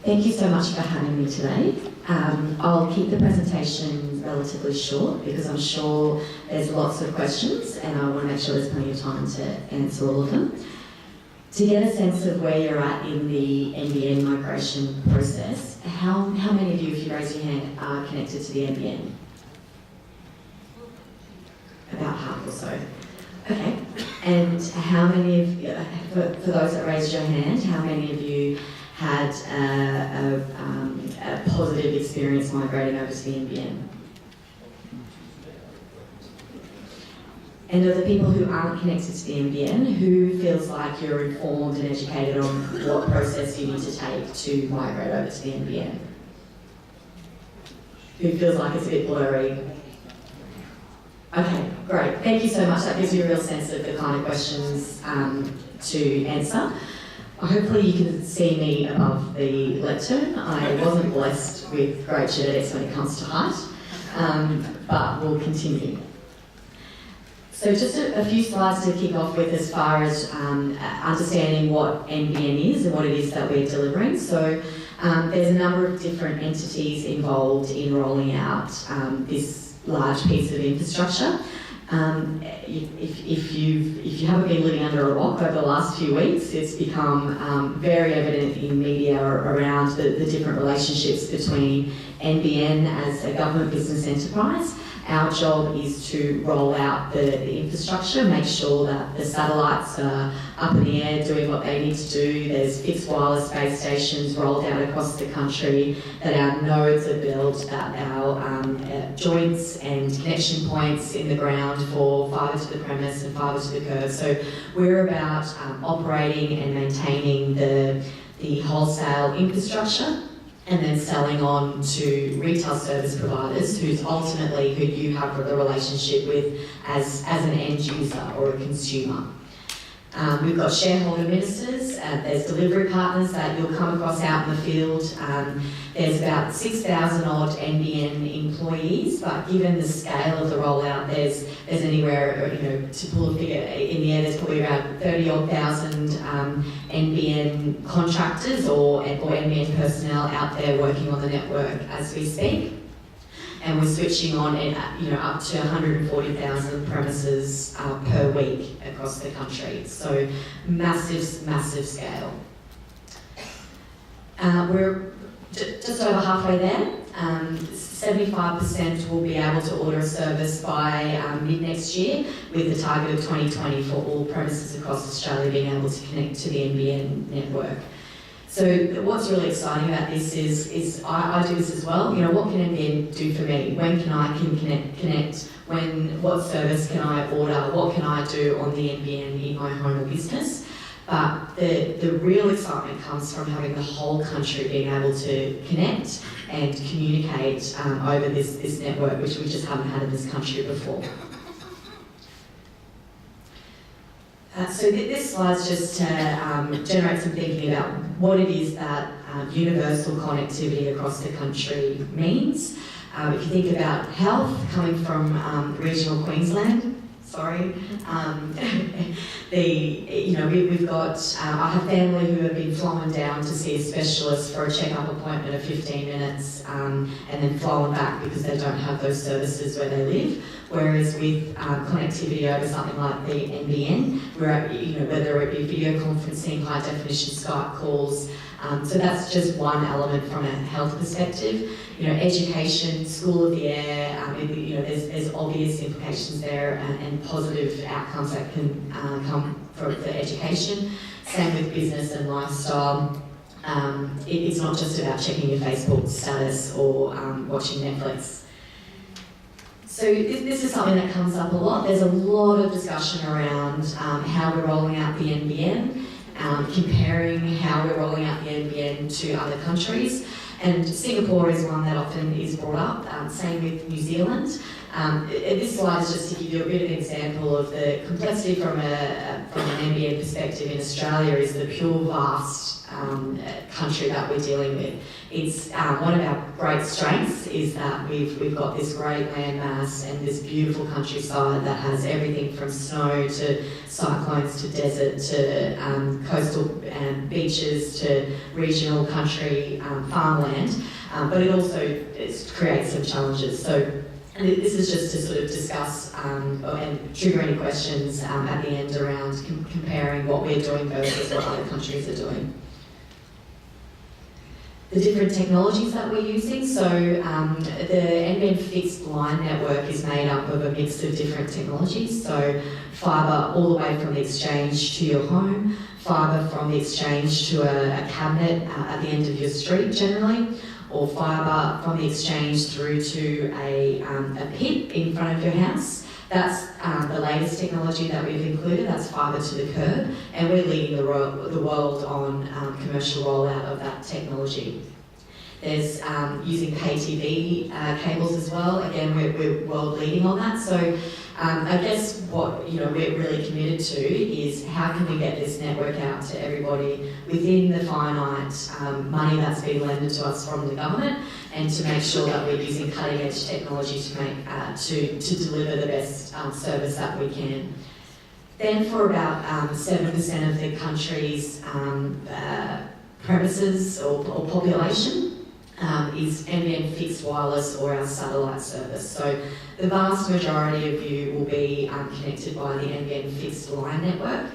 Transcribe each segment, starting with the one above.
Thank you so much for having me today. I'll keep the presentation relatively short because I'm sure there's lots of questions and I want to make sure there's plenty of time to answer all of them. To get a sense of where you're at in the NBN migration process, how many of you, if you raise your hand, are connected to the NBN? About half or so. Okay. And how many of you, for those that raised your hand, how many of you had a positive experience migrating over to the NBN? And of the people who aren't connected to the NBN, who feels like you're informed and educated on what process you need to take to migrate over to the NBN? Who feels like it's a bit blurry? Okay, great. Thank you so much. That gives you a real sense of the kind of questions to answer. Hopefully you can see me above the lectern. I wasn't blessed with great genetics when it comes to height, but we'll continue. So just a few slides to kick off with as far as understanding what NBN is and what it is that we're delivering. So there's a number of different entities involved in rolling out this large piece of infrastructure. If you haven't been living under a rock over the last few weeks, it's become very evident in media around the different relationships between NBN as a government business enterprise. Our job is to roll out the infrastructure, make sure that the satellites are up in the air doing what they need to do. There's fixed wireless base stations rolled out across the country, that our nodes are built, that our joints and connection points in the ground for fibre to the premise and fibre to the curb. So we're about operating and maintaining the wholesale infrastructure, and then selling on to retail service providers who you have the relationship with as an end user or a consumer. We've got shareholder ministers, there's delivery partners that you'll come across out in the field. There's about 6,000 odd NBN employees, but given the scale of the rollout, there's anywhere, to pull a figure in the air, there's probably around 30 odd thousand NBN contractors or NBN personnel out there working on the network as we speak. And we're switching on up to 140,000 premises per week across the country. So massive, massive scale. We're just over halfway there. 75% will be able to order a service by mid next year, with the target of 2020 for all premises across Australia being able to connect to the NBN network. So what's really exciting about this is I do this as well. What can NBN do for me? When can I connect? What service can I order? What can I do on the NBN in my home or business? But the real excitement comes from having the whole country being able to connect and communicate over this network, which we just haven't had in this country before. So this slide's just to generate some thinking about what it is that universal connectivity across the country means. If you think about health, coming from regional Queensland, we've got, I have family who have been flown down to see a specialist for a check-up appointment of 15 minutes and then flown back because they don't have those services where they live. Whereas with connectivity over something like the NBN, whether it be video conferencing, high definition Skype calls, so that's just one element from a health perspective. Education, school of the air, there's obvious implications there and positive outcomes that can come for education. Same with business and lifestyle. It's not just about checking your Facebook status or watching Netflix. So this is something that comes up a lot. There's a lot of discussion around how we're rolling out the NBN, comparing how we're rolling out the NBN to other countries. And Singapore is one that often is brought up, same with New Zealand. This slide is just to give you a bit of an example of the complexity from an NBN perspective in Australia is the pure vast country that we're dealing with. It's one of our great strengths is that we've got this great landmass and this beautiful countryside that has everything from snow to cyclones to desert to coastal beaches to regional country farmland, but it also creates some challenges. So this is just to sort of discuss and trigger any questions at the end around comparing what we're doing versus what other countries are doing. The different technologies that we're using. So the NBN fixed line network is made up of a mix of different technologies. So fibre all the way from the exchange to your home, fibre from the exchange to a cabinet at the end of your street generally, or fibre from the exchange through to a pit in front of your house. That's the latest technology that we've included, that's fibre to the curb, and we're leading the world on commercial rollout of that technology. There's using pay TV cables as well. Again, we're world leading on that. So I guess what we're really committed to is how can we get this network out to everybody within the finite money that's been lended to us from the government, and to make sure that we're using cutting edge technology to make to deliver the best service that we can. Then for about 7% of the country's premises or population is NBN fixed wireless or our satellite service. So the vast majority of you will be connected by the NBN fixed line network,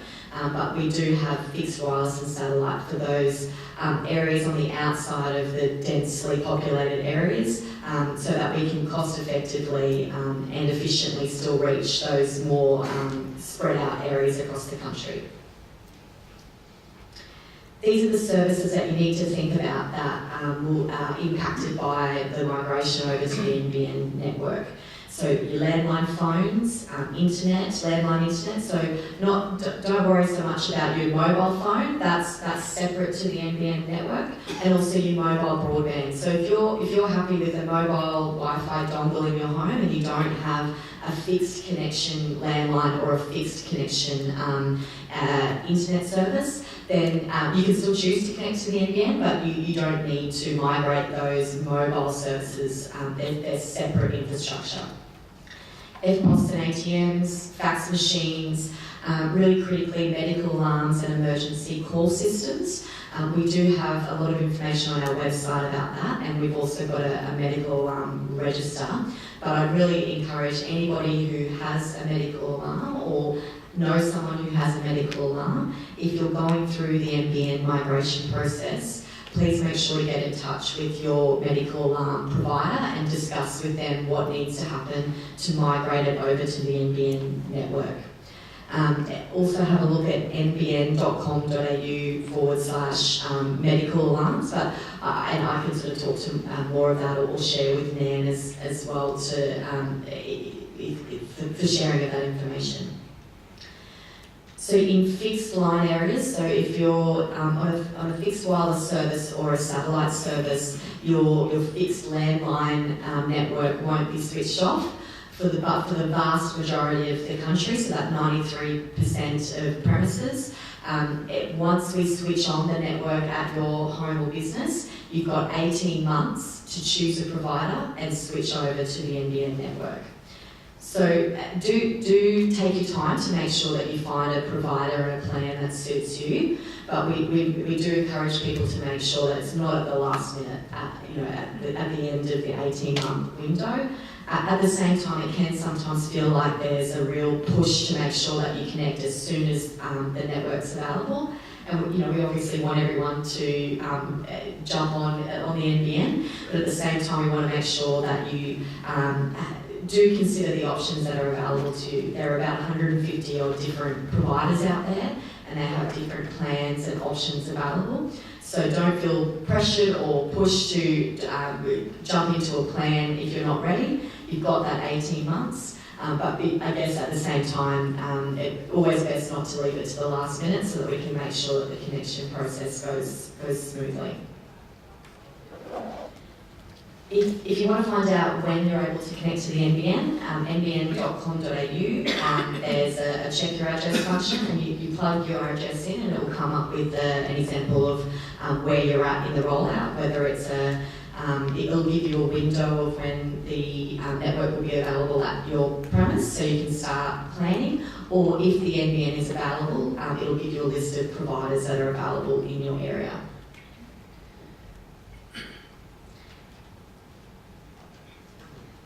but we do have fixed wireless and satellite for those areas on the outside of the densely populated areas, so that we can cost effectively and efficiently still reach those more spread out areas across the country. These are the services that you need to think about that will impacted by the migration over to the NBN network. So your landline phones, landline internet. So don't worry so much about your mobile phone. That's separate to the NBN network, and also your mobile broadband. So if you're happy with a mobile Wi-Fi dongle in your home and you don't have a fixed connection landline or a fixed connection internet service, then you can still choose to connect to the NBN, but you don't need to migrate those mobile services. They're separate infrastructure. EFTPOS and ATMs, fax machines, really critically medical alarms and emergency call systems. We do have a lot of information on our website about that, and we've also got a medical alarm register. But I really encourage anybody who has a medical alarm or knows someone who has a medical alarm, if you're going through the NBN migration process, please make sure to get in touch with your medical alarm provider and discuss with them what needs to happen to migrate it over to the NBN network. Also have a look at nbn.com.au/medical alarms, but and I can sort of talk to more of that or share with Nan as well to for sharing of that information. So in fixed line areas, so if you're on a fixed wireless service or a satellite service, your fixed landline network won't be switched off for the vast majority of the country, so that 93% of premises. Once we switch on the network at your home or business, you've got 18 months to choose a provider and switch over to the NBN network. So do take your time to make sure that you find a provider and a plan that suits you. But we do encourage people to make sure that it's not at the last minute, at the end of the 18-month window. At the same time, it can sometimes feel like there's a real push to make sure that you connect as soon as the network's available. And we obviously want everyone to jump on the NBN, but at the same time, we want to make sure that you do consider the options that are available to you. There are about 150 odd different providers out there, and they have different plans and options available. So don't feel pressured or pushed to jump into a plan if you're not ready. You've got that 18 months, but I guess at the same time, it's always best not to leave it to the last minute so that we can make sure that the connection process goes smoothly. If you want to find out when you're able to connect to the NBN, nbn.com.au, there's a check your address function, and you plug your address in and it will come up with an example of where you're at in the rollout, whether it's it'll give you a window of when the network will be available at your premise, so you can start planning, or if the NBN is available, it'll give you a list of providers that are available in your area.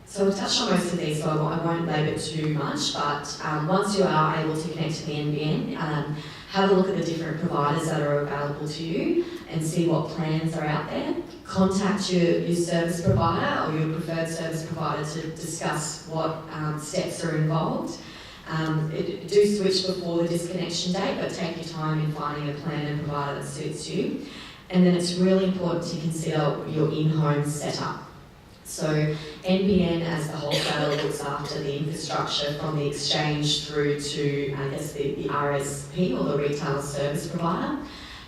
So we've touched on most of these, so I won't labour too much, but once you are able to connect to the NBN, have a look at the different providers that are available to you and see what plans are out there. Contact your service provider or your preferred service provider to discuss what steps are involved. Do switch before the disconnection date, but take your time in finding a plan and provider that suits you. And then it's really important to consider your in-home setup. So NBN as the wholesaler looks after the infrastructure from the exchange through to, I guess, the RSP or the retail service provider.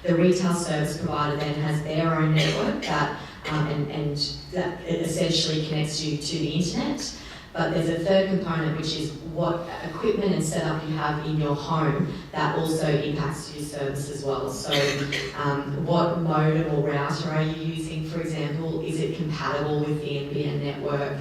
The retail service provider then has their own network that and that essentially connects you to the internet. But there's a third component, which is what equipment and setup you have in your home that also impacts your service as well. So what modem or router are you using, for example? Is it compatible with the NBN network?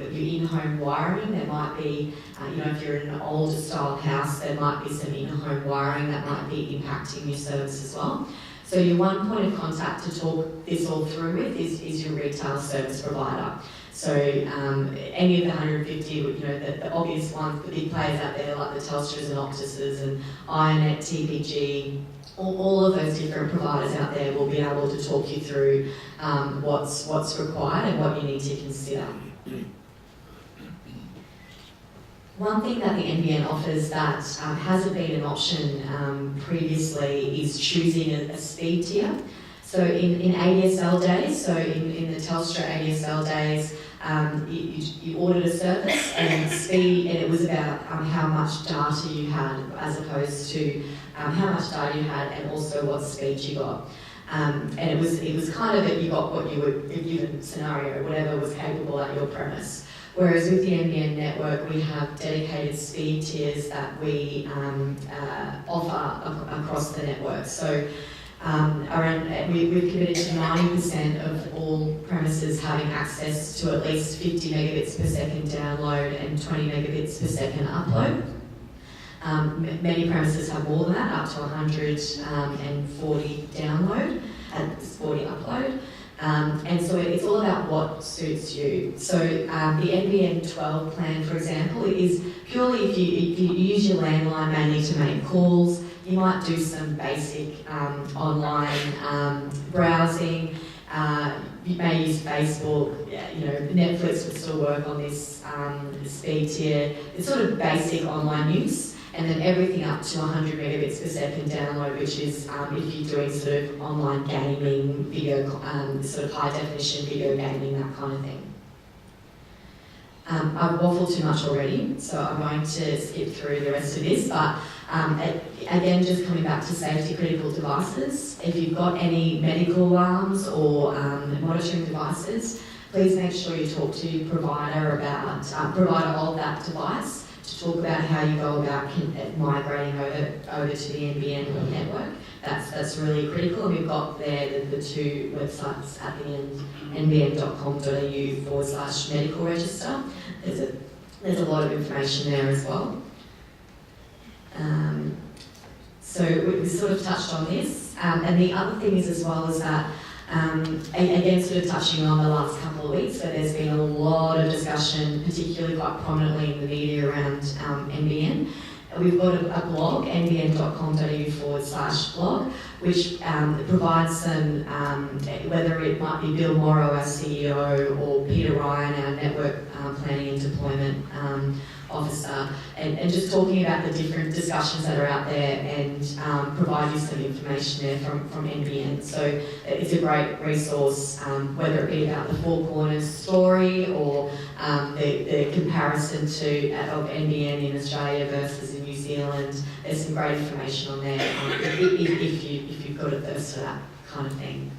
Your in-home wiring, there might be, if you're in an older style house, there might be some in-home wiring that might be impacting your service as well. So your one point of contact to talk this all through with is your retail service provider. So any of the 150, the obvious ones, the big players out there like the Telstras and Optuses and Ironet, TPG, all of those different providers out there will be able to talk you through what's required and what you need to consider. One thing that the NBN offers that hasn't been an option previously is choosing a speed tier. So in ADSL days, so in the Telstra ADSL days, you ordered a service and speed, and it was about how much data you had as opposed to how much data you had and also what speed you got. And it was kind of that you got what you were given scenario, whatever was capable at your premise. Whereas with the NBN network, we have dedicated speed tiers that we offer across the network. So we've committed to 90% of all premises having access to at least 50 megabits per second download and 20 megabits per second upload. Many premises have more than that, up to 140 download and 40 upload. And so it's all about what suits you. So the NBN 12 plan, for example, is purely if you use your landline mainly to make calls. You might do some basic online browsing. You may use Facebook. Netflix would still work on this speed tier. It's sort of basic online use. And then everything up to 100 megabits per second download, which is if you're doing sort of online gaming, video, sort of high definition video gaming, that kind of thing. I've waffled too much already, so I'm going to skip through the rest of this, but again, just coming back to safety critical devices, if you've got any medical alarms or monitoring devices, please make sure you talk to your provider about provider of that device to talk about how you go about migrating over to the NBN network. That's really critical, and we've got there the two websites at the end, nbn.com.au/medical register. There's a lot of information there as well. So we sort of touched on this, and the other thing is as well is that again, sort of touching on the last couple of weeks where there's been a lot of discussion, particularly quite prominently in the media around NBN. We've got a blog, nbn.com.au/blog, which provides some, whether it might be Bill Morrow, our CEO, or Peter Ryan, our network planning and deployment officer, and just talking about the different discussions that are out there and provide you some information there from NBN. So it's a great resource, whether it be about the Four Corners story or the comparison of NBN in Australia versus in New Zealand. There's some great information on there if you've got a thirst for that kind of thing.